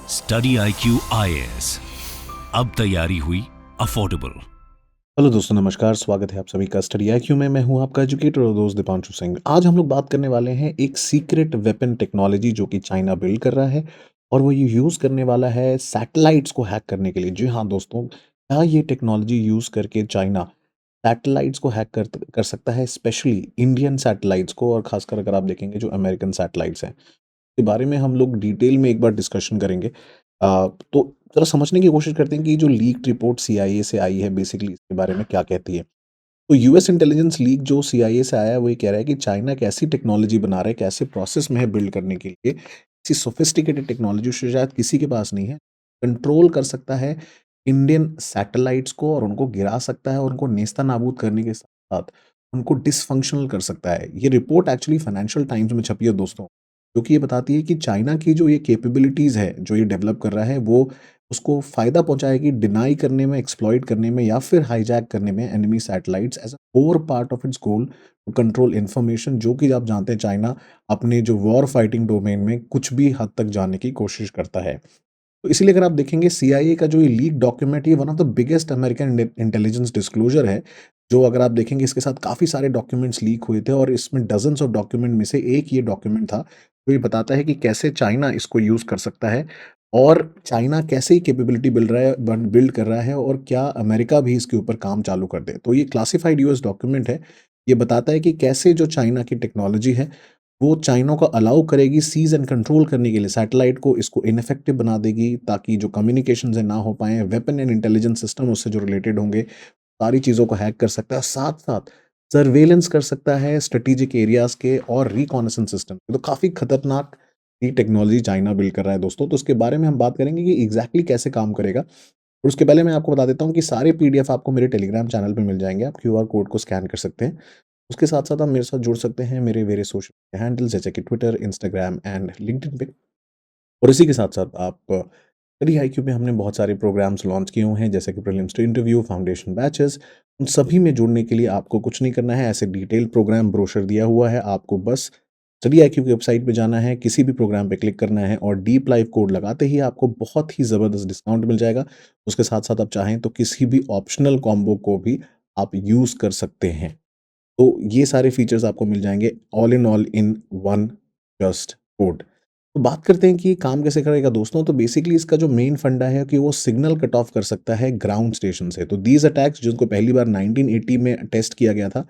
Study IQ IAS, अब तैयारी हुई अफोर्डेबल। हेलो दोस्तों, नमस्कार। स्वागत है आप सभी का स्टडी आईक्यू में। मैं हूं आपका एजुकेटर और दोस्त दीपांशु सिंह। आज हम लोग बात करने वाले हैं एक सीक्रेट वेपन टेक्नोलॉजी जो कि चाइना बिल्ड कर रहा है और वो ये यूज़ करने वाला है सैटेलाइट्स को हैक करने के लिए। जी हाँ दोस्तों, क्या ये टेक्नोलॉजी यूज़ करके चाइना सैटेलाइट्स को हैक कर सकता है, स्पेशली इंडियन सैटेलाइट्स को, और खासकर अगर आप देखेंगे जो अमेरिकन सैटेलाइट्स हैं, के बारे में हम लोग डिटेल में एक बार डिस्कशन करेंगे। तो ज़रा समझने की कोशिश करते हैं कि जो लीक्ड रिपोर्ट सीआईए से आई है, बेसिकली इसके बारे में क्या कहती है। तो यूएस इंटेलिजेंस लीक जो सीआईए से आया है, वो ये कह रहा है कि चाइना एक ऐसी टेक्नोलॉजी बना रहा है, एक ऐसे प्रोसेस में है बिल्ड करने के लिए, ऐसी सोफिस्टिकेटेड टेक्नोलॉजी शायद किसी के पास नहीं है। कंट्रोल कर सकता है इंडियन सैटेलाइट्स को और उनको गिरा सकता है और उनको नेस्तनाबूद करने के साथ-साथ उनको डिसफंक्शनल कर सकता है। ये रिपोर्ट एक्चुअली फाइनेंशियल टाइम्स में छपी है दोस्तों, जो कि ये बताती है कि चाइना की जो ये कैपेबिलिटीज़ है, जो ये डेवलप कर रहा है, वो उसको फ़ायदा पहुँचाएगी डिनाई करने में, एक्सप्लॉइट करने में या फिर हाईजैक करने में enemy satellites as a core part of its goal to control information, जो कि आप जानते हैं चाइना अपने जो वॉर फाइटिंग डोमेन में कुछ भी हद तक जाने की कोशिश करता है। तो इसीलिए अगर आप देखेंगे सीआईए का जो ये लीक डॉक्यूमेंट, ये one of the biggest American intelligence disclosure है, जो अगर आप देखेंगे इसके साथ काफ़ी सारे डॉक्यूमेंट्स लीक हुए थे और इसमें डज़न्स ऑफ डॉक्यूमेंट में से एक ये डॉक्यूमेंट था, जो ये बताता है कि कैसे चाइना इसको यूज़ कर सकता है और चाइना कैसे ही कैपेबिलिटी बिल्ड कर रहा है और क्या अमेरिका भी इसके ऊपर काम चालू कर दे। तो ये क्लासिफाइड यूएस डॉक्यूमेंट है। ये बताता है कि कैसे जो चाइना की टेक्नोलॉजी है, वो चाइना को अलाउ करेगी सीज़ एंड कंट्रोल करने के लिए सैटेलाइट को, इसको इनइफेक्टिव बना देगी ताकि जो कम्युनिकेशंस है ना हो पाएँ, वेपन एंड इंटेलिजेंस सिस्टम उससे जो रिलेटेड होंगे, सारी चीज़ों को हैक कर सकता है। साथ-साथ सर्वेलेंस कर सकता है स्ट्रेटेजिक एरियाज़ के और रिकॉनेसेंस सिस्टम। तो काफ़ी खतरनाक ये टेक्नोलॉजी चाइना बिल्ड कर रहा है दोस्तों। तो उसके बारे में हम बात करेंगे कि एग्ज़ैक्टली कैसे काम करेगा। और उसके पहले मैं आपको बता देता हूँ कि सारे पीडीएफ आपको मेरे टेलीग्राम चैनल पे मिल जाएँगे। आप क्यूआर कोड को स्कैन कर सकते हैं। उसके साथ-साथ आप मेरे साथ जुड़ सकते हैं मेरे वेरियस सोशल हैंडल्स जैसे कि ट्विटर, इंस्टाग्राम एंड लिंक्डइन पे। और इसी के साथ-साथ आप स्टडी आईक्यू में हमने बहुत सारे प्रोग्राम्स लॉन्च किए हुए हैं, जैसे कि prelims to interview, foundation batches. उन सभी में जुड़ने के लिए आपको कुछ नहीं करना है, ऐसे डिटेल प्रोग्राम ब्रोशर दिया हुआ है। आपको बस स्टडी आईक्यू की वेबसाइट पे जाना है, किसी भी प्रोग्राम पे क्लिक करना है और डीप लाइव कोड लगाते ही आपको बहुत ही ज़बरदस्त डिस्काउंट मिल जाएगा। उसके साथ-साथ आप चाहें तो किसी भी ऑप्शनल कॉम्बो को भी आप यूज़ कर सकते हैं। तो ये सारे फीचर्स आपको मिल जाएँगे all in one just code. तो बात करते हैं कि ये काम कैसे करेगा दोस्तों। तो बेसिकली इसका जो मेन फंडा है कि वो सिग्नल कट ऑफ कर सकता है ग्राउंड स्टेशन से। तो दीज़ अटैक्स जिनको पहली बार 1980 में टेस्ट किया गया था,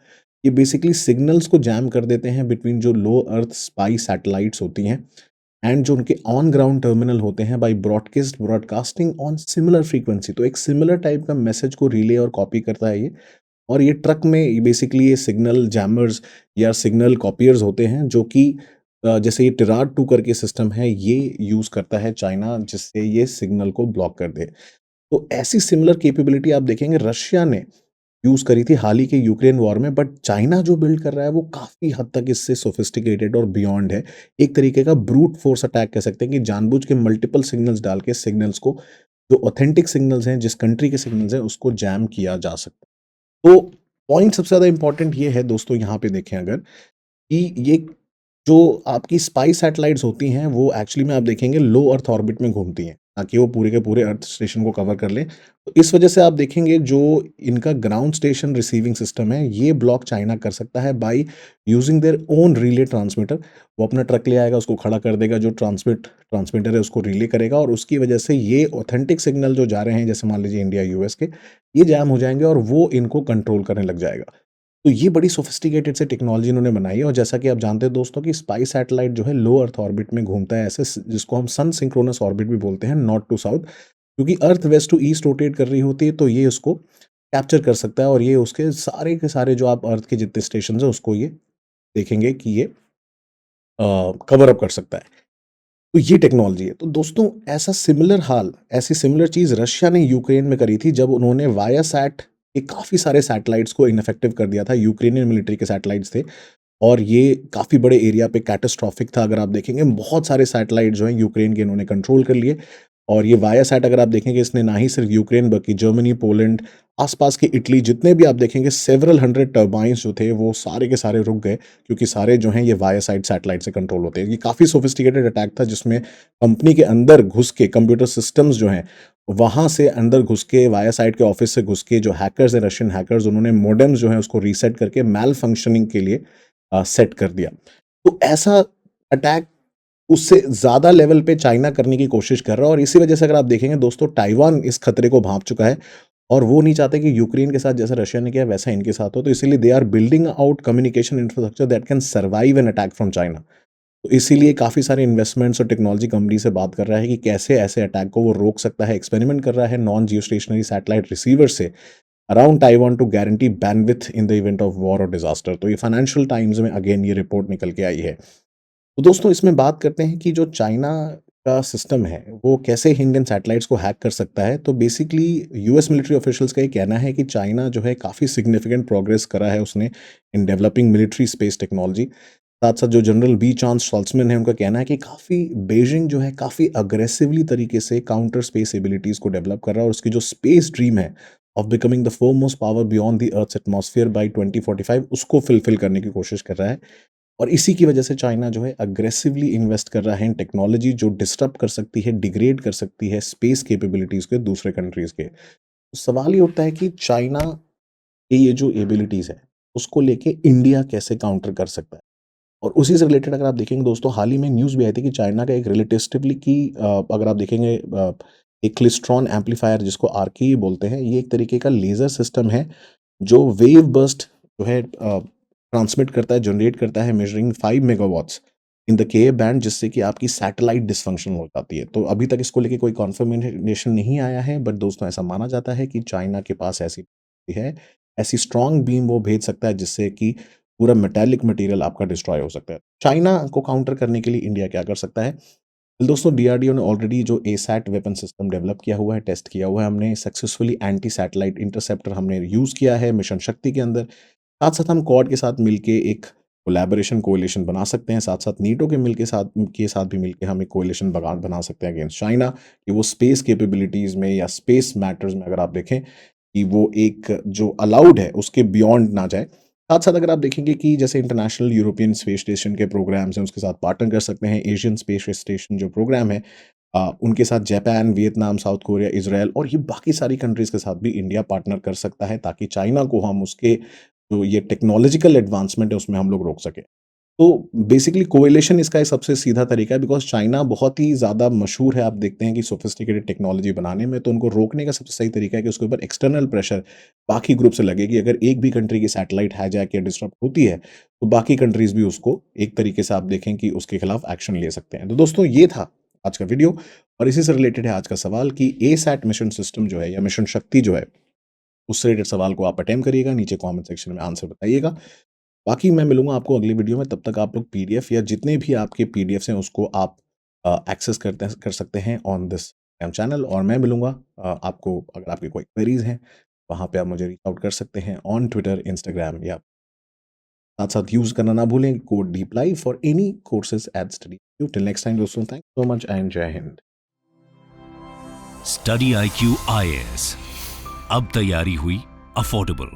ये बेसिकली सिग्नल्स को जैम कर देते हैं बिटवीन जो लो अर्थ स्पाई सैटेलाइट्स होती हैं एंड जो उनके ऑन ग्राउंड टर्मिनल होते हैं, by broadcasting on similar frequency. तो एक सिमिलर टाइप का मैसेज को रिले और कॉपी करता है ये। और ये ट्रक में बेसिकली ये सिग्नल जैमर्स या सिग्नल कॉपियर्स होते हैं, जो कि जैसे ये टिराड 2 करके सिस्टम है, ये यूज़ करता है चाइना, जिससे ये सिग्नल को ब्लॉक कर दे। तो ऐसी सिमिलर कैपेबिलिटी आप देखेंगे रशिया ने यूज़ करी थी हाल ही के यूक्रेन वॉर में, बट चाइना जो बिल्ड कर रहा है वो काफ़ी हद तक इससे सोफिस्टिकेटेड और बियॉन्ड है। एक तरीके का ब्रूट फोर्स अटैक कह सकते हैं कि जानबूझ के मल्टीपल सिग्नल्स डाल के सिग्नल्स को, जो ऑथेंटिक सिग्नल्स हैं, जिस कंट्री के सिग्नल्स हैं, उसको जैम किया जा सकता है। तो पॉइंट सबसे ज़्यादा इम्पोर्टेंट ये है दोस्तों, यहाँ पे देखें अगर, कि ये जो आपकी स्पाई सैटेलाइट्स होती हैं, वो एक्चुअली में आप देखेंगे लो अर्थ ऑर्बिट में घूमती हैं, ताकि वो पूरे के पूरे अर्थ स्टेशन को कवर कर लें। तो इस वजह से आप देखेंगे जो इनका ग्राउंड स्टेशन रिसीविंग सिस्टम है, ये ब्लॉक चाइना कर सकता है by using their own relay transmitter. वो अपना ट्रक ले आएगा, उसको खड़ा कर देगा, जो ट्रांसमीटर है उसको रिले करेगा और उसकी वजह से ये ऑथेंटिक सिग्नल जो जा रहे हैं, जैसे मान लीजिए इंडिया, यूएस के, ये जैम हो जाएँगे और वो इनको कंट्रोल करने लग जाएगा। तो ये बड़ी सोफिस्टिकेटेड सी टेक्नोलॉजी इन्होंने बनाई है और जैसा कि आप जानते हैं दोस्तों कि स्पाई सैटेलाइट जो है लो अर्थ ऑर्बिट में घूमता है, ऐसे जिसको हम सन सिंक्रोनस ऑर्बिट भी बोलते हैं, नॉर्थ टू साउथ, क्योंकि अर्थ वेस्ट टू ईस्ट रोटेट कर रही होती है, तो ये उसको कैप्चर कर सकता है और ये उसके सारे के सारे जो आप अर्थ के जितने स्टेशन है उसको ये देखेंगे कि ये कवर अप कर सकता है। तो ये टेक्नोलॉजी है। तो दोस्तों ऐसा सिमिलर हाल, ऐसी सिमिलर चीज़ रशिया ने यूक्रेन में करी थी, जब उन्होंने वायासैट के काफ़ी सारे सैटेलाइट्स को इनइफेक्टिव कर दिया था। यूक्रेनियन मिलिट्री के सैटेलाइट्स थे और ये काफ़ी बड़े एरिया पे कैटास्ट्रोफिक था। अगर आप देखेंगे बहुत सारे सैटेलाइट जो हैं यूक्रेन के, इन्होंने कंट्रोल कर लिए। और ये वायासैट अगर आप देखेंगे इसने ना ही सिर्फ यूक्रेन बल्कि जर्मनी, पोलैंड, आसपास के इटली जितने भी आप देखेंगे सेवरल हंड्रेड टर्बाइन्स जो थे वो सारे के सारे रुक गए क्योंकि सारे जो हैं ये वायासाइट सैटेलाइट से कंट्रोल होते हैं। ये काफ़ी सोफिस्टिकेटेड अटैक था जिसमें कंपनी के अंदर घुस के कंप्यूटर सिस्टम्स जो हैं वहाँ से अंदर घुस के वायासाइट के ऑफिस से घुस के जो हैकर्स हैं रशियन हैकर्स उन्होंने मोडेम्स जो हैं उसको रीसेट करके मैल फंक्शनिंग के लिए सेट कर दिया। तो ऐसा अटैक उससे ज़्यादा लेवल पे चाइना करने की कोशिश कर रहा है और इसी वजह से अगर आप देखेंगे दोस्तों ताइवान इस खतरे को भांप चुका है और वो नहीं चाहते कि यूक्रेन के साथ जैसा रशिया ने किया वैसा इनके साथ हो, तो इसीलिए they are building out communication infrastructure that can survive an attack from China. तो इसीलिए काफ़ी सारे इन्वेस्टमेंट्स और टेक्नोलॉजी कंपनी से बात कर रहा है कि कैसे ऐसे अटैक को वो रोक सकता है। एक्सपेरिमेंट कर रहा है non geostationary satellite receiver से around Taiwan to guarantee bandwidth in the event of war और डिजास्टर। तो ये फाइनेंशियल टाइम्स में अगेन ये रिपोर्ट निकल के आई है। तो दोस्तों इसमें बात करते हैं कि जो चाइना का सिस्टम है वो कैसे इंडियन सैटेलाइट्स को हैक कर सकता है। तो बेसिकली यूएस मिलिट्री ऑफिशियल्स का ये कहना है कि चाइना जो है काफ़ी सिग्निफिकेंट प्रोग्रेस करा है उसने in developing military space technology. साथ साथ जो जनरल बी चांस शॉल्ट्जमैन है उनका कहना है कि काफ़ी बीजिंग जो है काफ़ी अग्रेसिवली तरीके से काउंटर स्पेस एबिलिटीज़ को डेवलप कर रहा है और उसकी जो स्पेस ड्रीम है of becoming the foremost power beyond the earth's atmosphere by 2045 उसको फुलफिल करने की कोशिश कर रहा है। और इसी की वजह से चाइना जो है अग्रेसिवली इन्वेस्ट कर रहा है इन टेक्नोलॉजी जो डिस्टर्ब कर सकती है, डिग्रेड कर सकती है स्पेस कैपेबिलिटीज़ के दूसरे कंट्रीज़ के। तो सवाल ये उठता है कि चाइना की ये जो एबिलिटीज़ है, उसको लेके इंडिया कैसे काउंटर कर सकता है? और उसी से रिलेटेड अगर आप देखेंगे दोस्तों हाल ही में न्यूज़ भी आई थी कि चाइना का एक रिलेटिस्टिवली की अगर आप देखेंगे एक क्लेस्ट्रॉन एम्पलीफायर जिसको आरके बोलते हैं, ये एक तरीके का लेज़र सिस्टम है जो वेव बर्स्ट जो है ट्रांसमिट करता है, जनरेट करता है मेजरिंग 5 मेगावाट्स इन द के बैंड जिससे कि आपकी सैटेलाइट डिसफंक्शन हो जाती है। तो अभी तक इसको लेके कोई कन्फर्मेशन नहीं आया है बट दोस्तों ऐसा माना जाता है कि चाइना के पास ऐसी है, ऐसी स्ट्रॉन्ग बीम वो भेज सकता है जिससे कि पूरा मेटालिक मटेरियल आपका डिस्ट्रॉय हो सकता है। चाइना को काउंटर करने के लिए इंडिया क्या कर सकता है? दोस्तों डीआरडीओ ने ऑलरेडी जो एसैट वेपन सिस्टम डेवलप किया हुआ है, टेस्ट किया हुआ है हमने, सक्सेसफुली एंटी सैटेलाइट इंटरसेप्टर हमने यूज़ किया है मिशन शक्ति के अंदर। साथ-साथ हम क्वाड के साथ मिलके एक कोलैबोरेशन कोएलिशन बना सकते हैं, साथ-साथ नीटो के साथ भी मिलके हम एक कोएलिशन बना सकते हैं अगेंस्ट चाइना कि वो स्पेस कैपेबिलिटीज़ में या स्पेस मैटर्स में अगर आप देखें कि वो एक जो अलाउड है उसके बियॉन्ड ना जाए। साथ-साथ अगर आप देखेंगे कि जैसे इंटरनेशनल यूरोपियन स्पेस स्टेशन के प्रोग्राम्स हैं उसके साथ पार्टनर कर सकते हैं, एशियन स्पेस स्टेशन जो प्रोग्राम है उनके साथ Japan, Vietnam, south Korea, Israel और ये बाकी सारी कंट्रीज़ के साथ भी इंडिया पार्टनर कर सकता है ताकि चाइना को हम उसके जो ये टेक्नोलॉजिकल एडवांसमेंट है उसमें हम लोग रोक सकें। तो बेसिकली कोएलिशन इसका एक सबसे सीधा तरीका है बिकॉज़ चाइना बहुत ही ज़्यादा मशहूर है, आप देखते हैं कि सोफिस्टिकेटेड टेक्नोलॉजी बनाने में, तो उनको रोकने का सबसे सही तरीका है कि उसके ऊपर एक्सटर्नल प्रेशर बाकी ग्रुप से लगे कि अगर एक भी कंट्री की सैटेलाइट हाईजैक या डिस्टर्ब होती है, तो बाकी कंट्रीज़ भी उसको एक तरीके से आप देखें कि उसके खिलाफ एक्शन ले सकते हैं। तो दोस्तों ये था आज का वीडियो और इसी से रिलेटेड है आज का सवाल कि एसैट मिशन सिस्टम जो है या मिशन शक्ति जो है, उससे रिलेटेड सवाल को आप अटेम्प्ट करिएगा, नीचे कमेंट सेक्शन में आंसर बताइएगा। बाकी मैं मिलूँगा आपको अगली वीडियो में, तब तक आप लोग पीडीएफ या जितने भी आपके पीडीएफ्स हैं उसको आप एक्सेस कर सकते हैं ऑन दिस चैनल और मैं मिलूँगा आपको अगर आपकी कोई क्वेरीज़ हैं, वहाँ पे आप मुझे रीच आउट कर सकते हैं ऑन ट्विटर, इंस्टाग्राम या साथ-साथ यूज़ करना ना भूलें code deeplive for any courses at Study. Till next time दोस्तों, थैंक्स सो मच एंड जय हिंद। स्टडी IQ IAS अब तैयारी हुई अफोर्डेबल।